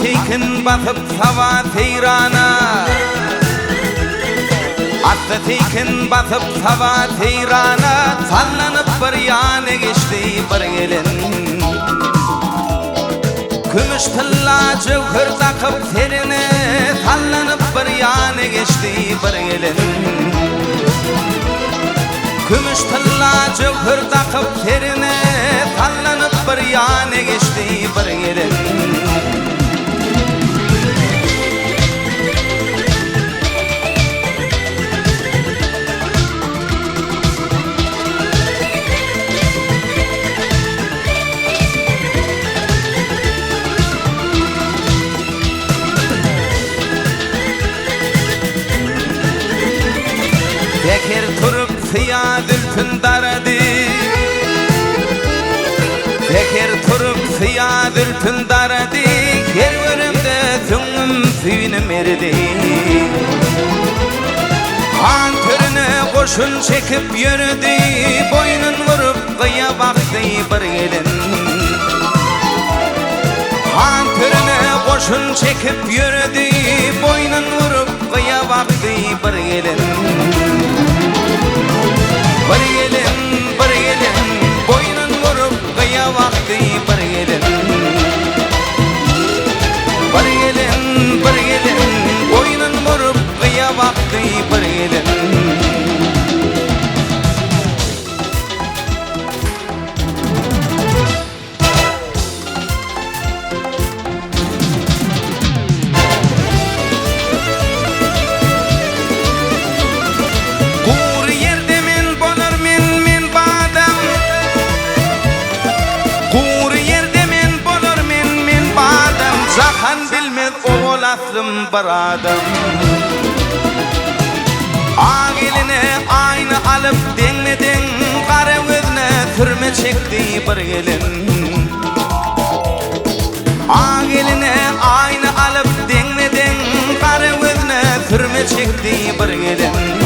Attetekin batıp tava teyrana Attetekin batıp tava teyrana Sallanıp bir yana geçti bir gelin Kümüş tilla cevher takıp teline Sallanıp bir yana geçti bir gelin Kümüş tilla cevher takıp teline Sallanıp bir yana geçti bir gelin Teker turup fiyadül tündaradi Teker turup fiyadül tündaradi Her bölümde tüngüm tüyünüm erdi Han türüne koşun çekip yürüdü Boynun vurup kıya baktı bir gelin Han türüne koşun çekip yürüdü Boynun vurup kıya baktı bir gelin Bir gelin, boynun vurup kıya vakti bir gelin Bir gelin, boynun vurup kıya vakti bir gelin Zahan bilmez oğul aslım bir adam Ağ eline aynı alıp denmeden Kara gözüne türme çekti bir gelin Ağ eline aynı alıp denmeden Kara gözüne türme çekti bir gelin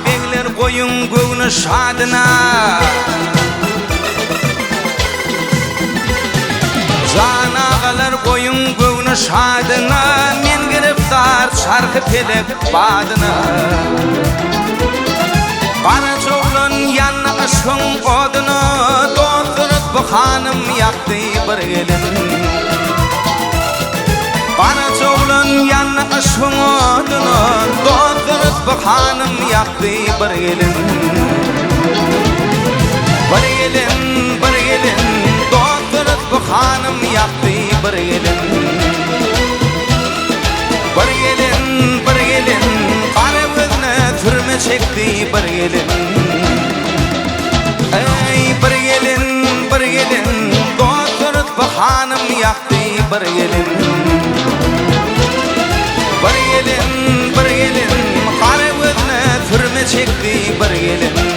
Bekler koyun göğünü şadına Zanağalar koyun göğünü şadına Men giriftar şarkı pelek badına Bana çoğlun yanına aşkın odunu Doldurut bu hanım yaktı bir gelin Bana çoğlun yanına aşkın odunu Doldurut bu hanım yaktı bir gelin Bir gelin, doldurut bu hanım yaktı bir gelin Bir gelin, kara gözüne türme çekti bir gelin Ey bir gelin, doldurut bu hanım yaktı bir gelin Bir gelin, kara gözüne türme çekti bir gelin